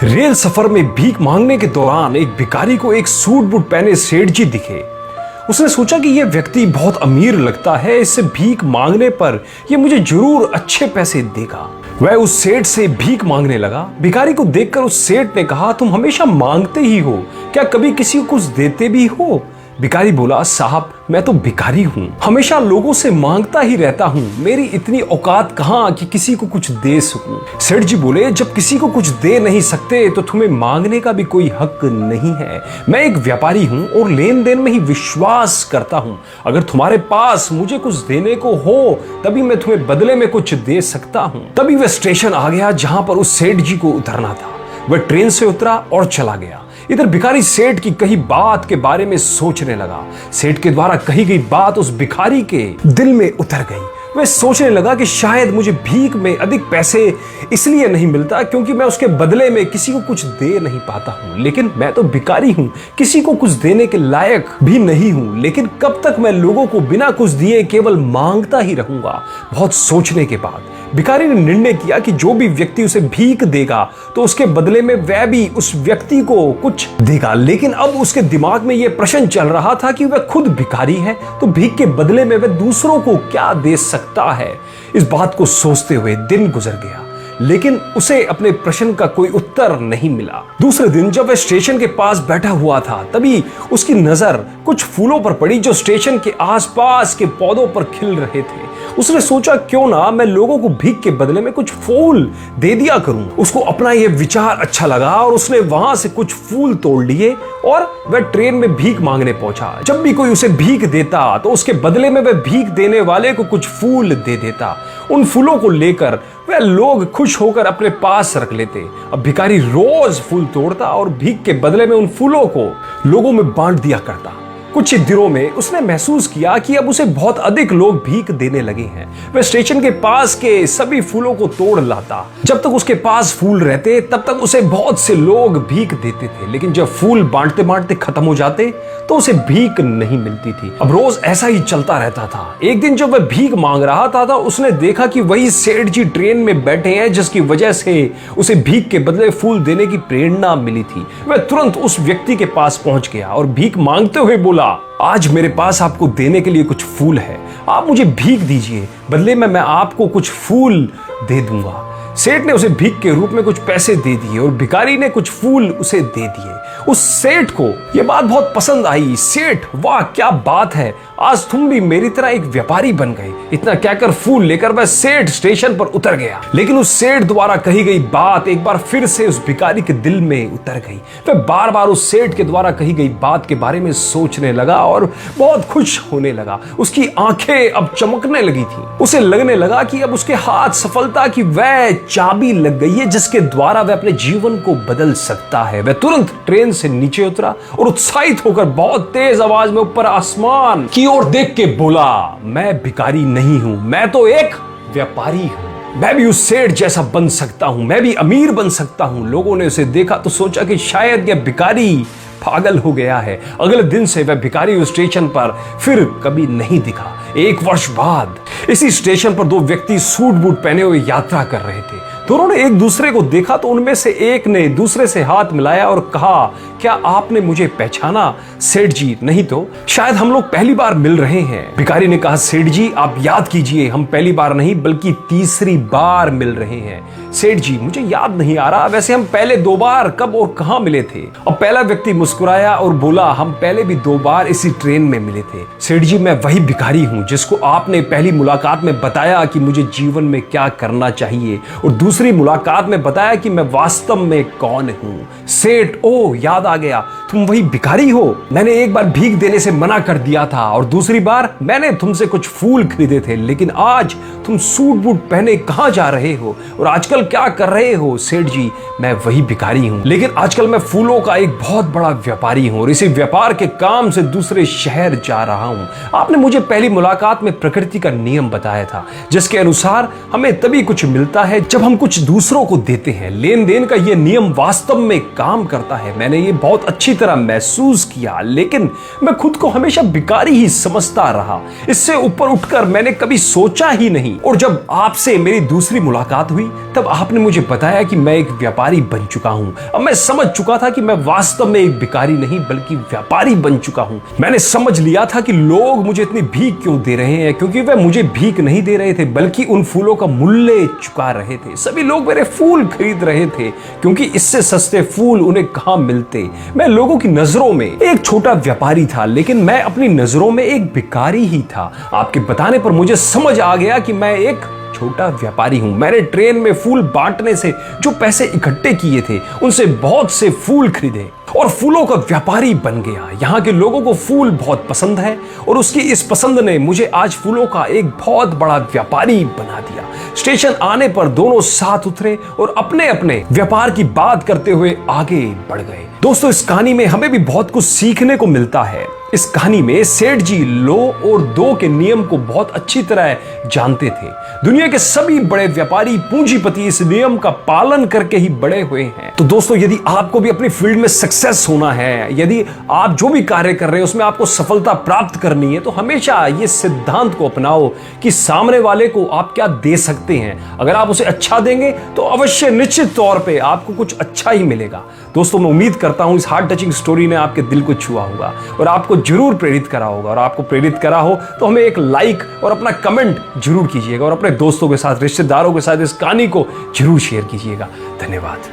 Rail सफर में भीख मांगने के दौरान एक भिखारी को एक सूट बूट पहने सेठ जी दिखे। उसने सोचा कि यह व्यक्ति बहुत अमीर लगता है, इससे भीख मांगने पर यह मुझे जरूर अच्छे पैसे देगा। वह उस सेठ से भीख मांगने लगा। भिखारी को देखकर उस सेठ ने कहा, तुम हमेशा मांगते ही हो, क्या कभी किसी को कुछ देते भी हो? भिखारी बोला, साहब मैं तो भिखारी हूँ, हमेशा लोगों से मांगता ही रहता हूँ, मेरी इतनी औकात कहाँ कि किसी को कुछ दे सकूं। सेठ जी बोले, जब किसी को कुछ दे नहीं सकते तो तुम्हें मांगने का भी कोई हक नहीं है। मैं एक व्यापारी हूँ और लेन देन में ही विश्वास करता हूँ। अगर तुम्हारे पास मुझे कुछ देने को हो तभी मैं तुम्हें बदले में कुछ दे सकता हूँ। तभी वह स्टेशन आ गया जहां पर उस सेठ जी को उतरना था। वह ट्रेन से उतरा और चला गया। इधर भिखारी सेठ की कही बात के बारे में सोचने लगा। सेठ के द्वारा कही गई बात उस भिखारी के दिल में उतर गई। वह सोचने लगा कि शायद मुझे भीख में अधिक पैसे इसलिए नहीं मिलता क्योंकि मैं उसके बदले में किसी को कुछ दे नहीं पाता हूँ, लेकिन मैं तो भिखारी हूँ, किसी को कुछ देने के लायक भी नहीं हूँ। लेकिन कब तक मैं लोगों को बिना कुछ दिए केवल मांगता ही रहूंगा? बहुत सोचने के बाद भिखारी ने निर्णय किया कि जो भी व्यक्ति उसे भीख देगा तो उसके बदले में वह भी उस व्यक्ति को कुछ देगा। लेकिन अब उसके दिमाग में यह प्रश्न चल रहा था कि वह खुद भिखारी है तो भीख के बदले में वह दूसरों को क्या दे सकता है। इस बात को सोचते हुए दिन गुजर गया, लेकिन उसे अपने प्रश्न का कोई उत्तर नहीं मिला। दूसरे दिन जब वह स्टेशन के पास बैठा हुआ था तभी उसकी नजर कुछ फूलों पर पड़ी जो स्टेशन के आसपास के पौधों पर खिल रहे थे। उसने सोचा, क्यों ना मैं लोगों को भीख के बदले में कुछ फूल दे दिया करूं। उसको अपना यह विचार अच्छा लगा और उसने वहां से कुछ फूल तोड़ लिए और वह ट्रेन में भीख मांगने पहुंचा। जब भी कोई उसे भीख देता तो उसके बदले में वह भीख देने वाले को कुछ फूल दे देता। उन फूलों को लेकर वह लोग खुश होकर अपने पास रख लेते। अब भिखारी रोज फूल तोड़ता और भीख के बदले में उन फूलों को लोगों में बांट दिया करता। कुछ ही दिनों में उसने महसूस किया कि अब उसे बहुत अधिक लोग भीख देने लगे हैं। वह स्टेशन के पास के सभी फूलों को तोड़ लाता। जब तक उसके पास फूल रहते तब तक उसे बहुत से लोग भीख देते थे, लेकिन जब फूल बांटते बांटते खत्म हो जाते तो उसे भीख नहीं मिलती थी। अब रोज ऐसा ही चलता रहता था। एक दिन जब वह भीख मांग रहा था तो उसने देखा कि वही सेठ जी ट्रेन में बैठे हैं जिसकी वजह से उसे भीख के बदले फूल देने की प्रेरणा मिली थी। वह तुरंत उस व्यक्ति के पास पहुंच गया और भीख मांगते हुए बोला, आज मेरे पास आपको देने के लिए कुछ फूल है, आप मुझे भीख दीजिए, बदले में मैं आपको कुछ फूल दे दूंगा। सेठ ने उसे भीख के रूप में कुछ पैसे दे दिए और भिखारी ने कुछ फूल उसे दे दिए। उस सेठ को यह बात बहुत पसंद आई। सेठ, वाह क्या बात है, आज तुम भी मेरी तरह एक व्यापारी बन गए। इतना कहकर फूल लेकर वह सेठ स्टेशन पर उतर गया। लेकिन उस सेठ द्वारा कही गई बात एक बार फिर से उस भिखारी के दिल में उतर गई। वह बार बार उस सेठ के द्वारा कही गई बात के बारे में सोचने लगा और बहुत खुश होने लगा। उसकी आंखें अब चमकने लगी थी। उसे लगने लगा कि अब उसके हाथ सफलता की वह चाबी लग गई है जिसके द्वारा वह अपने जीवन को बदल सकता है। वह तुरंत ट्रेन से नीचे उतरा और उत्साहित होकर बहुत तेज आवाज में ऊपर आसमान की ओर देख के बोला, मैं भिखारी नहीं हूं, मैं तो एक व्यापारी हूं। मैं भी उस सेठ जैसा बन सकता हूं, मैं भी अमीर बन सकता हूं। लोगों ने उसे देखा तो सोचा कि शायद यह भिखारी पागल हो गया है। अगले दिन से वह भिखारी उस स्टेशन पर फिर कभी नहीं दिखा। एक वर्ष बाद इसी स्टेशन पर दो व्यक्ति सूट बूट पहने हुए यात्रा कर रहे थे। दोनों ने एक दूसरे को देखा तो उनमें से एक ने दूसरे से हाथ मिलाया और कहा, क्या आपने मुझे पहचाना? सेठ जी, नहीं तो, शायद हम लोग पहली बार मिल रहे हैं। भिखारी ने कहा, सेठ जी आप याद कीजिए, हम पहली बार नहीं बल्कि तीसरी बार मिल रहे हैं। सेठ जी, मुझे याद नहीं आ रहा, वैसे हम पहले 2 बार कब और कहां मिले थे? अब पहला व्यक्ति मुस्कुराया और बोला, हम पहले भी 2 बार इसी ट्रेन में मिले थे। सेठ जी, मैं वही भिखारी हूं जिसको आपने पहली मुलाकात में बताया कि मुझे जीवन में क्या करना चाहिए और दूसरी मुलाकात में बताया कि मैं वास्तव में कौन हूं। सेठ, ओ याद आ गया, तुम वही भिखारी हो। मैंने एक बार भीख देने से मना कर दिया था और दूसरी बार मैंने तुमसे कुछ फूल खरीदे थे, लेकिन आज तुम सूट बूट पहने कहां जा रहे हो और आजकल क्या कर रहे हो? सेठ जी, मैं वही भिखारी हूं, लेकिन आजकल मैं फूलों का एक बहुत बड़ा व्यापारी हूं और इसी व्यापार के काम से दूसरे शहर जा रहा हूं। आपने मुझे पहली मुलाकात में प्रकृति का नियम बताया था जिसके अनुसार हमें तभी कुछ मिलता है जब हम कुछ कुछ दूसरों को देते हैं। लेन देन का ये नियम वास्तव में काम करता है। मैंने ये बहुत अच्छी तरह महसूस किया, लेकिन मैं खुद को हमेशा भिखारी ही समझता रहा। इससे ऊपर उठकर मैंने कभी सोचा ही नहीं। और जब आपसे मेरी दूसरी मुलाकात हुई तब आपने मुझे बताया कि मैं एक व्यापारी बन चुका हूं। अब मैं समझ चुका था कि मैं वास्तव में एक भिखारी नहीं बल्कि व्यापारी बन चुका हूं। मैंने समझ लिया था कि लोग मुझे इतनी भीख क्यों दे रहे हैं, क्योंकि वे मुझे भीख नहीं दे रहे थे बल्कि उन फूलों का मूल्य चुका रहे थे। सभी लोग मेरे फूल खरीद रहे थे क्योंकि इससे सस्ते फूल उन्हें कहां मिलते। मैं लोगों की नजरों में एक छोटा व्यापारी था, लेकिन मैं अपनी नजरों में एक भिखारी ही था। आपके बताने पर मुझे समझ आ गया कि मैं एक छोटा व्यापारी हूं। मैंने ट्रेन में फूल बांटने से जो पैसे इकट्ठे किए थे उनसे बहुत से फूल खरीदे और फूलों का व्यापारी बन गया। यहाँ के लोगों को फूल बहुत पसंद है और उसकी इस पसंद ने मुझे आज फूलों का एक बहुत बड़ा व्यापारी बना दिया। स्टेशन आने पर दोनों साथ उतरे और अपने अपने व्यापार की बात करते हुए आगे बढ़ गए। दोस्तों, इस कहानी में हमें भी बहुत कुछ सीखने को मिलता है। इस कहानी में सेठ जी लो और दो के नियम को बहुत अच्छी तरह जानते थे। दुनिया के सभी बड़े व्यापारी पूंजीपति इस नियम का पालन करके ही बड़े हुए हैं। तो दोस्तों, यदि आपको भी अपनी फील्ड में सक्सेस होना है, यदि आप जो भी कार्य कर रहे हैं उसमें आपको सफलता प्राप्त करनी है, तो हमेशा ये सिद्धांत को अपनाओ कि सामने वाले को आप क्या दे सकते हैं। अगर आप उसे अच्छा देंगे तो अवश्य निश्चित तौर पे आपको कुछ अच्छा ही मिलेगा। दोस्तों, मैं उम्मीद करता हूं इस हार्ट टचिंग स्टोरी ने आपके दिल को छुआ होगा और आपको जरूर प्रेरित करा होगा। और आपको प्रेरित करा हो तो हमें एक लाइक और अपना कमेंट जरूर कीजिएगा और अपने दोस्तों के साथ, रिश्तेदारों के साथ इस कहानी को जरूर शेयर कीजिएगा। धन्यवाद।